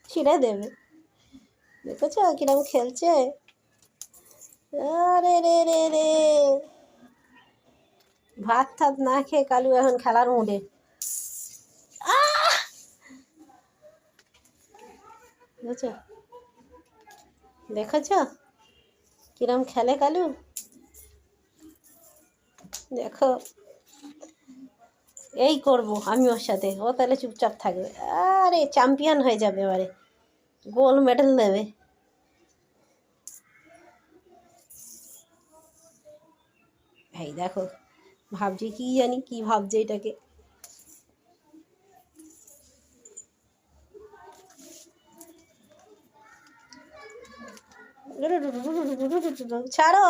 ছিঁড়ে দেবে। দেখেছো কিরম খেলছে? আরে রে রে রে, ভাত টাত না খেয়ে কালু এখন খেলার মুডে। বুঝছো, দেখেছ কিরম খেলে কালু? দেখো, এই করব আমি ওর সাথে, ও তাহলে চুপচাপ থাকবে। আরে চ্যাম্পিয়ন হয়ে যাবে এবারে, গোল্ড মেডেল নেবে। এই দেখো, ভাবছি কি জানি কি ভাবছে এটাকে। ছাড়ো।